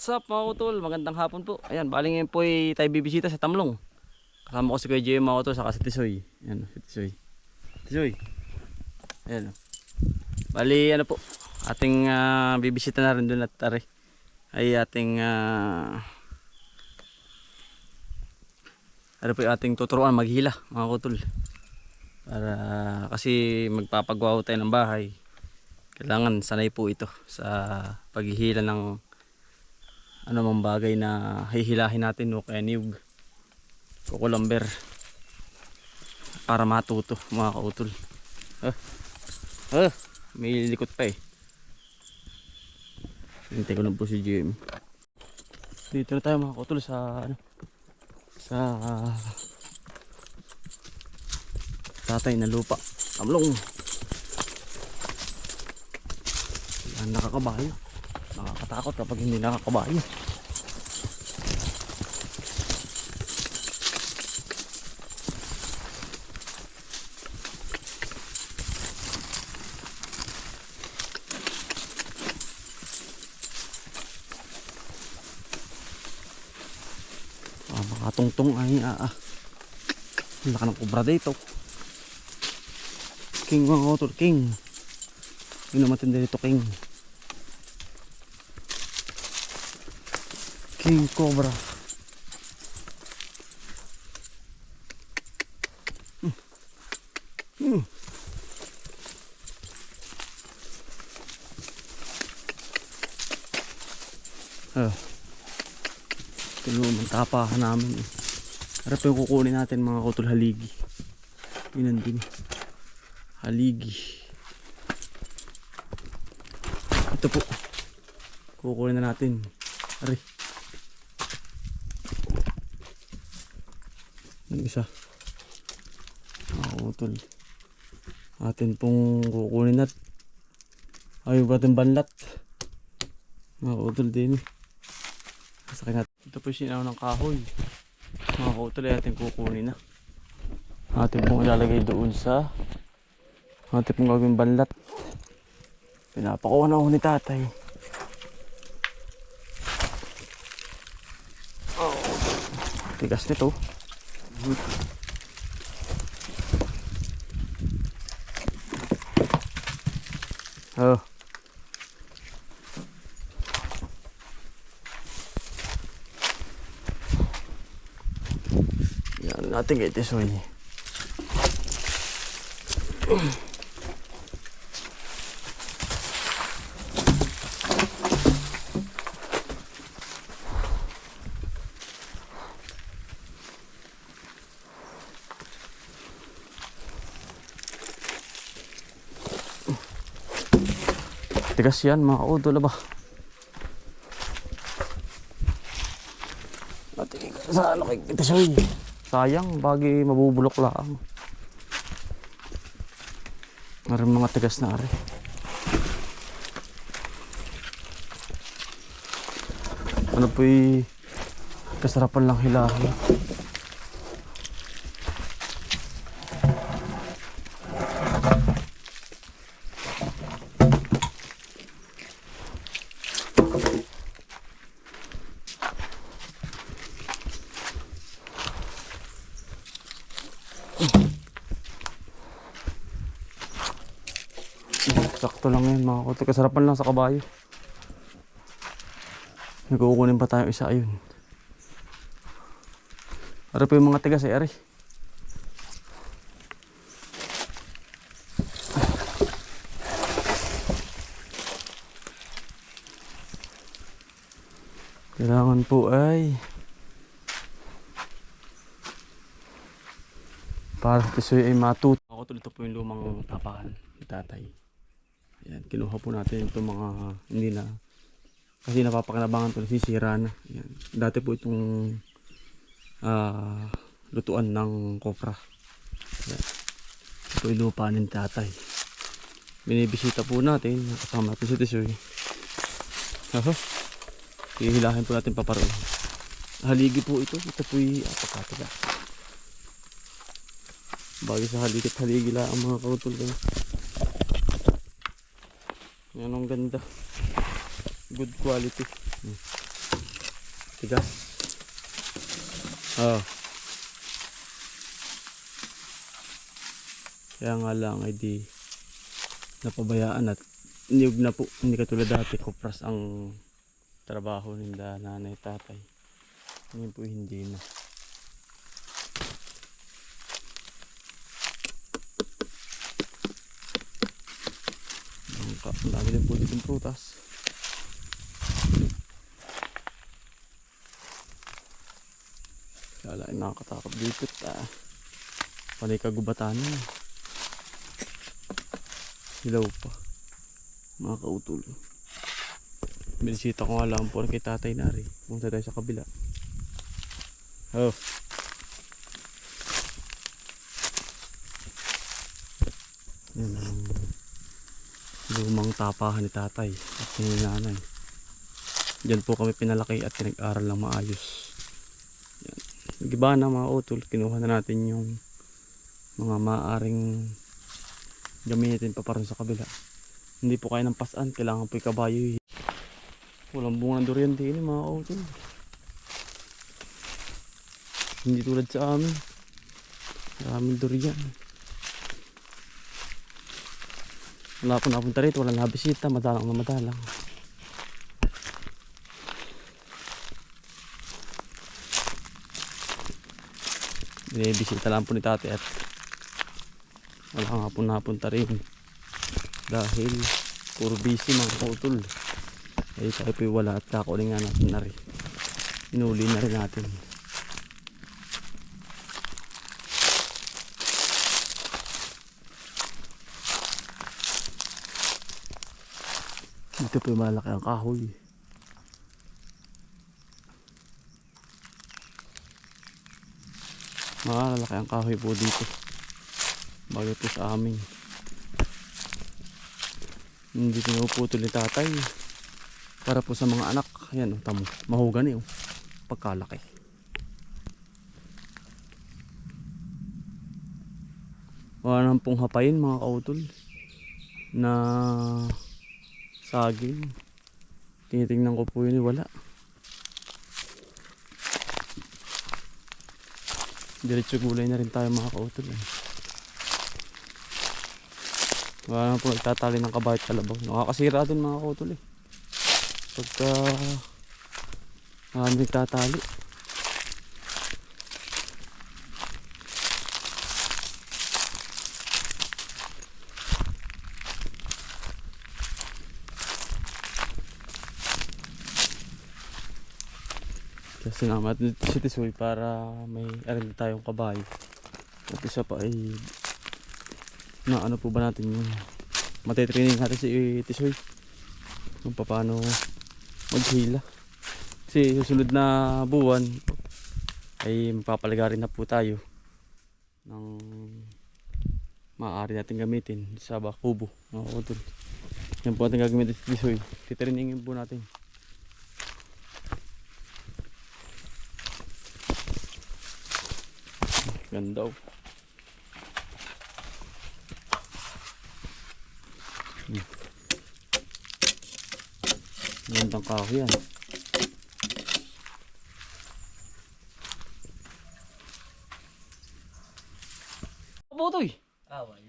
What's up mga kutol? Magandang hapon po. Ayan, bali ngayon po ay tayo bibisita sa Tamlong. Kasama ko si Kuya JM mga kutol, saka si Tisoy. Ayan, si Tisoy. Tisoy. Ayan. Bali ano po, ating bibisita na rin doon at tari. Ay ating ano po yung ating tuturuan maghila mga kutol. Para kasi magpapagawa tayo ng bahay. Kailangan sanay po ito sa paghihila ng ano mang bagay na hihilahin natin o kaya niyog, kukulamber, para matuto mga kautol. May likot pa eh. Hintay ko na po si Jim. Dito na tayo mga kautol sa ano, sa tatay na lupa, Tamlong. Yan, nakakabayo. Nakakatakot kapag hindi nakakabayo. Makatungtong ay laka ng kubra dito. King mga kautol, king. Yun ang matindi dito, king. King cobra. Tulungan tapahan namin eh. Harap yung kukunin natin mga kautol, haligi. Yun din. Haligi. Ito po. Kukunin na natin. Ari. Yung isa. Mga kautol. Atin pong kukunin at ayaw ba ating banlat. Mga kautol din eh. Sakin natin. Ito po yung sinaw ng kahoy. Mga kautol ay ating kukunin na. Ating pong ilalagay doon sa ating pong gagawing banlat. Pinapakuha na ako ni tatay. Tigas nito. Yan natin kay Tisoy. Tigas yan mga kautol ba? Natin sa ano kay Tisoy. Sayang, bagi mabubulok lang. Maraming mga tigas na ari. Ano po'y kasarapan lang hilahin. Sakto lang yan mga kautol. Kasarapan lang sa kabayo. Nagkukunin pa tayo isa ayun. Ari po yung mga tigas ay ari. Kailangan po ay para sa Tisoy ay matuto. Ako tuloy, ito po yung lumang tapakan ni tatay. Ayan, kinuha po natin itong mga hindi na kasi napapakinabangan ito, nasisira na. Ayan. Dati po itong lutuan ng kopra. Ayan. Ito yung lupa ng tatay. Binibisita po natin, kasama natin si Tisoy. Hihilahin po natin paparoon. Haligi po ito. Ito po yung apakatiga. Bagay sa haligit haligi lang ang mga kautol ko. Yan ang ganda. Good quality. Tigas. Oh. Kaya nga lang ay di napabayaan at niyog na po. Hindi katulad dati kupras ang trabaho nila nanay tatay. Ngayon po hindi na. Ang dami din po ditong prutas. Kaya lang nakakatakot dito. Panay kagubatan na. Hilaw pa. Mga kautol. Binisita ko nga lang po kay tatay nari. Punta tayo sa kabila. Oh. Yan ang lumang tapahan ni tatay at ni nanay. Diyan po kami pinalaki at pinag-aral ng maayos. Yan. Nagiba na mga utol. Kinuha na natin yung mga maaring gamitin pa para sa kabila. Hindi po kaya ng pasan. Kailangan po yung kabayo. Walang bunga ng durian din mga utol. Hindi tulad sa amin. Maraming durian. Wala po napunta rito, wala nabisita, madalang na madalang. Binibisita lang po ni tatay at wala nga po napunta rin. Dahil puro busy mga kautol. Ay tayo po wala at kakuling nga natin na rin. Inuli na rin natin. Dito po yung malaki ang kahoy. Malaki ang kahoy po dito. Bagay po sa amin. Hindi pinuputol ni tatay. Para po sa mga anak. Ayan o, tamo. Mahugani o. Pagkalaki. Wala nang pong hapayin mga kautol. Na saging. Tinitingnan ko po yun, wala. Diretso gulay na rin tayo mga kautol. Wala na po nagtatali ng kabayat kalabaw. Nakakasira din mga kautol eh. Pagka nagtatali. Kasi naman si Tisoy para may aral tayong kabayo. At isa pa ay na ano po ba natin yung matitraining natin si Tisoy kung paano maghila. Kasi susunod na buwan ay mapapalagarin na po tayo ng maaari natin gamitin sa bakubo. Yan po ating gagamitin si Tisoy. Titrainingin po natin. Ganda oh. Gandang kahoy yan. Botoy.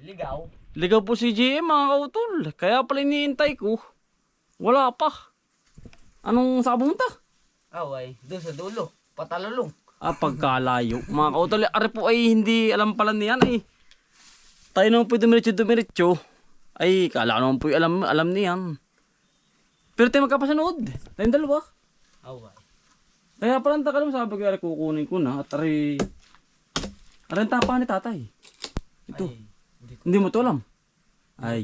Ligaw. Ligaw po si GM mga kautol. Kaya pala iniintay ko. Wala pa. Anong sabong ta? Doon sa dulo. Patalulong. Pagkalayo. Mga kautol, ari po ay hindi alam pala niyan eh. Tayo naman po dumiretso. Ay, kala ko naman po alam niyan. Pero tayo magkapasanood. Tayong dalawa. Kaya pala ang takal mo sabi ko, ari kukunin ko na. At ari ang tapahan ni tatay. Ito. Hindi mo to alam. Ay,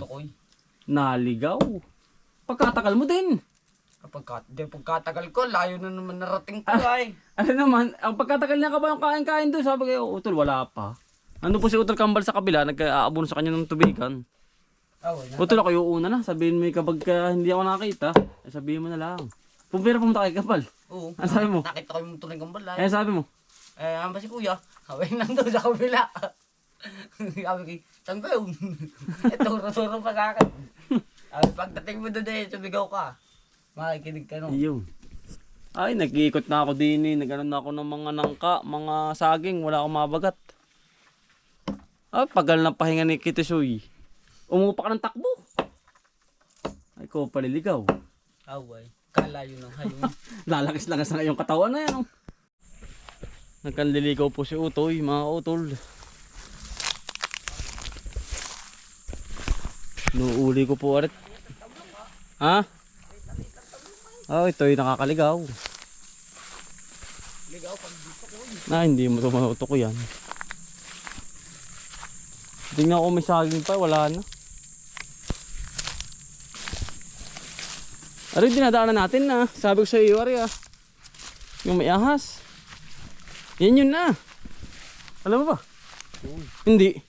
naligaw. Pagkatagal mo din. Pagkatagal ko, layo na naman narating ko ay. Ano naman, ang pagkatagal niya ka ba yung kain-kain doon? Sabi ko, Utol, wala pa. Ano po si Utol Kambal sa kabila, nag-aabono sa kanya ng tubigan. Utol, ako yung una na. Sabihin mo kapag hindi ako nakakita, sabihin mo na lang. Pumpira pumunta kay Kambal. Oo. Ano sabi mo? Nakita ko yung tuloy Kambal ay. Ano sabi mo? Ano ba si kuya? Haway nandun sa kabila. Sabi ko, saan ba yun? Turo pa sa akin. Pagdating mo doon eh, sumigaw ka. Makikinig ka no. Iyo. Ay, nag-iikot na ako din eh. Nag-ano na ako ng mga nangka, mga saging. Wala akong mabagat. Ah, pagal ng pahinga ni Kitisoy. Umupa ka ng takbo. Ay, ko paliligaw. Away. Kalayo ng hayong. Lalakis-lakas na yung katawan na yan. Oh. Nagkanliligaw po si Utoy, mga utol. Nuuli ko po arit. Ha? Oh, ito'y nakakaligaw. Ligaw pag dito ko. Na, hindi mo tumauto ko yan. Tingnan ko may saging pa, wala na. Ari, dinadaanan natin na. Sabi ko sa iyo, Ari ah. Yung may ahas. Yan yun na. Alam mo ba? Oo. Hindi.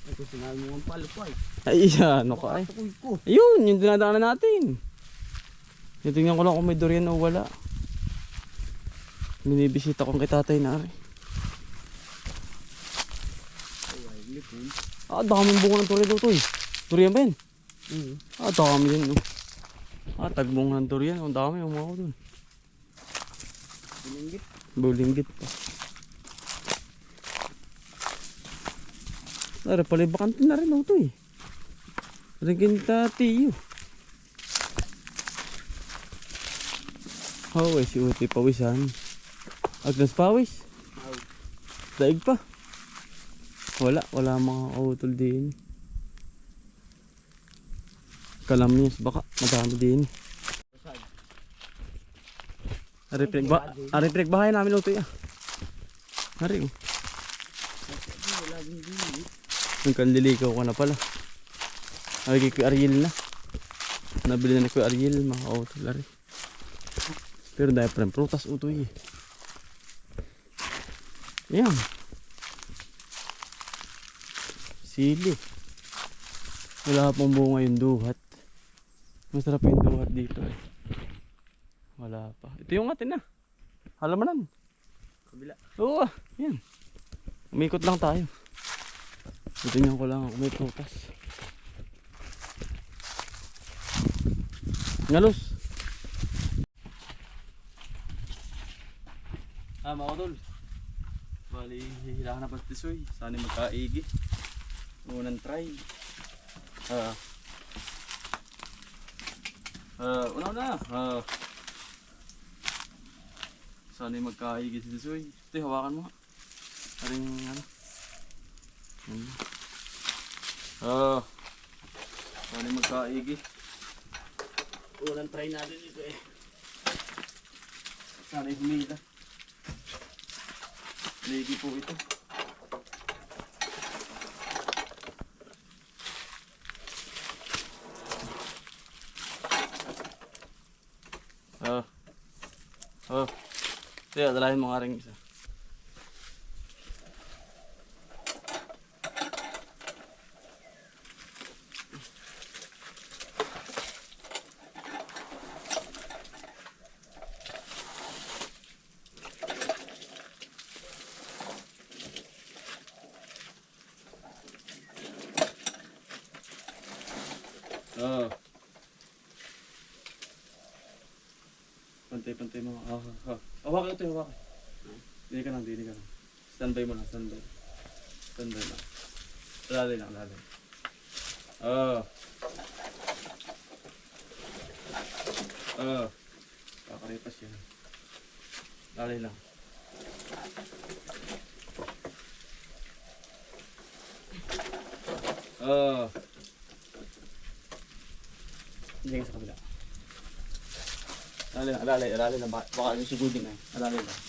Ito sinabi mo ang palo ko ay. Ay, ano ka ay. Tukoy ko. Ayun, yung dinadaanan natin. Tingnan ko lang kung may durian o wala. Binibisita ko kay tatay na Ari. Away. Lipon. Ah, daming bunga ng durian dito eh. Durian ba yan? Ah, dami yan. Oh. Ah, tagbong ng durian. Ang dami yung mga ko dun. Bilinggit. Bulinggit pa. Ari, palibakantin na rin ito eh. Ringinta tiyo. Oh, si Uti pawisan. Agnes pawis. Aw. Daig pa. Wala mga utol din. Kalamyas baka madami din. Ari pinagbahay namin Uti ah. Ari oh. Nagkanliligaw ko na pala. Ay kay Kuya Ariel na. Nabili na ni Kuya Ariel mga utol Ari. Pero dahil pa rin prutas Utoy eh. Yan. Sili. Wala pang bunga yung duhat. Masarap yung duhat dito eh. Wala pa. Ito yung atin na. Halamanan. Kabila. Oo ah. Yan. Umikot lang tayo. Tingnan ko lang kung may prutas. Ngalos. Ah, mga tol. Bali, hihilahan na pa tisoy. Sana magkaigi. Unang try. Una. Sana magkaigi si tisoy. Ito, hawakan mo. Paring ano. Sana magkaigi. Unang try natin ito eh. Sana humila. Lagi po ito. Kaya dalahin mo nga rin isa. Pantay mo. Hawakan ito, hawakan. Dili ka lang. Standby mo lang, standby. Standby lang. Lali. Kakaripas yan. Lali lang. Hindi ka sa kabila. Alali lang. Baka yung sugudin ay. Alali lang.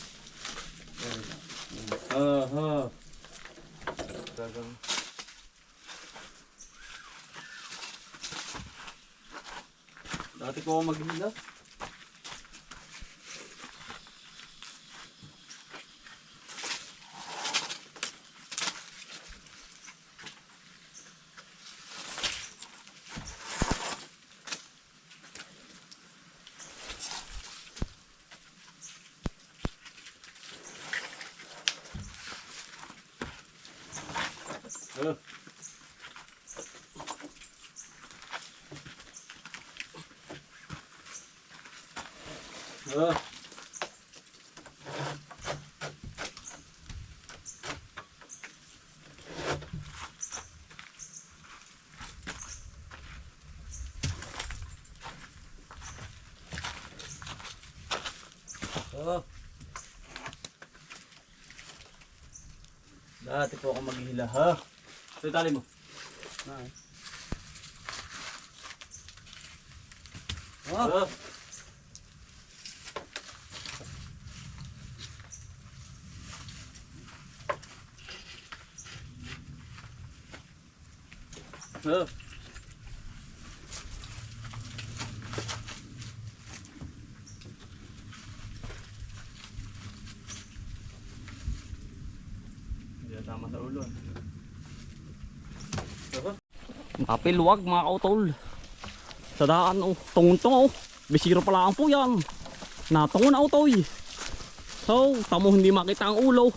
Gagang. Dati ko ako maghila. Oo. Dati po ako maghihila ha. Ito yung tali mo. Ay. Oh. Oh. Hindi na tama sa ulo. Kapilwag mga kautol. Sa daan oh, tungon-tungo. Bisiro pala ang po yan. Natungon na utoy. So, tamo hindi makita ang ulo.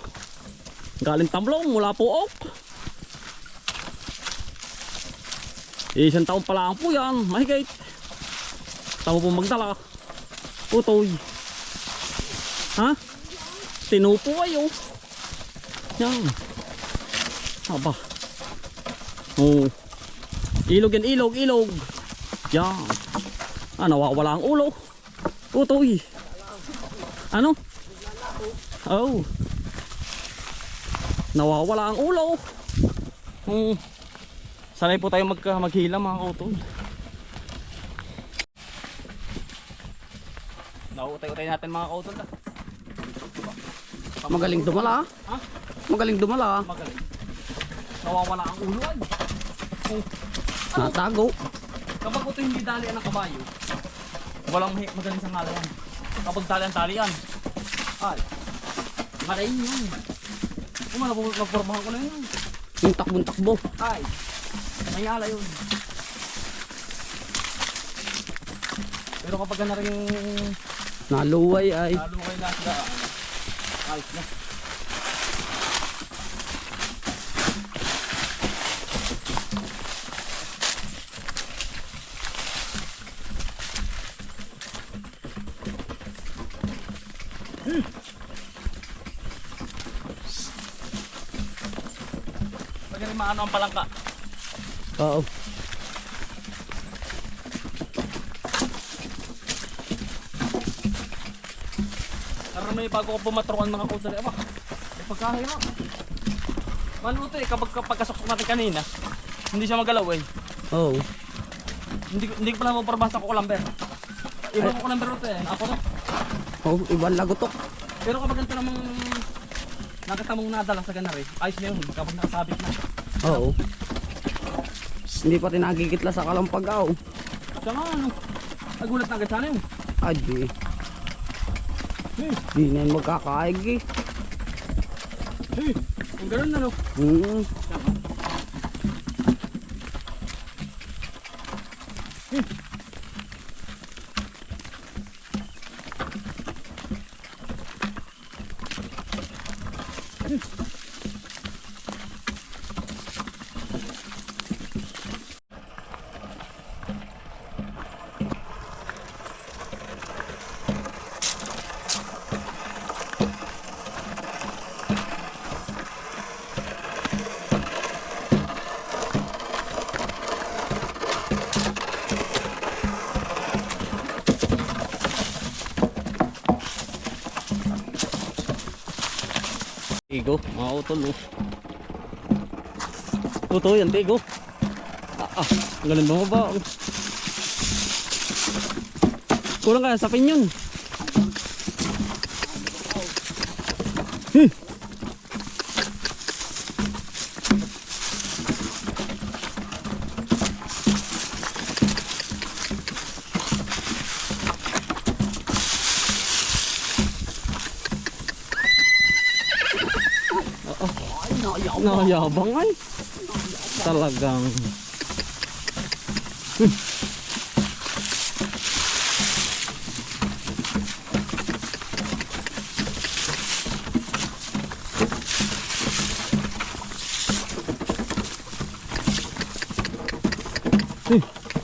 Galing tamlong mula puok. Isang taon pala ang po yan. Mahigit. Tamo po magdala. Utoy. Ha? Tinupo kayo. Yan. Aba. Oh. Ilog yan, ilog. Yan. Ah, nawawala ang ulo. Utoy. Ano? Oh. Nawawala ang ulo. Sanay po tayo maghila mga kautol. Nautay-utay natin mga kautol. Magaling dumala. Ha? Magaling dumala. Magaling. Nawawala ang ulo ay. Oh. Natago. Kapag ito hindi dalian ng kabayo, walang magaling sa ngalayan. Kapag dalian talian, ay, marayin yun. Kung magpormahan ko na yun. Yung takbong-takbo. Ay, may ala yun. Pero kapag na rin Naluway ay. nalukay na sila, ayos na. Pag maano ang palangka. Oo. Pero may bago ko pumatrukan mga kutari. Aba, may pagkahirap. Maluto eh, kapag pagkasok natin kanina, hindi siya magalaw eh. Oo. Hindi ko pala maparbasa ko kulamber. Ibang ko kulamber ito eh, ako to. Oh, ibang lagotok. Pero kapag ganito namang nakita mong nadala sa ganar eh, ayos na yun kapag nakasabit na. Oo. Hindi pa tinagigitla sa kalampagaw. Siya nga ano, nagulat na agad sana yun. Ay, di. Di na yung magkakaig eh. Kung gano'n na no. Tigo, mga utol oh. Totoo yan, tigo. Ang galing mo ba? Kulang kaya sa pinyon. Nayabang ay. Talagang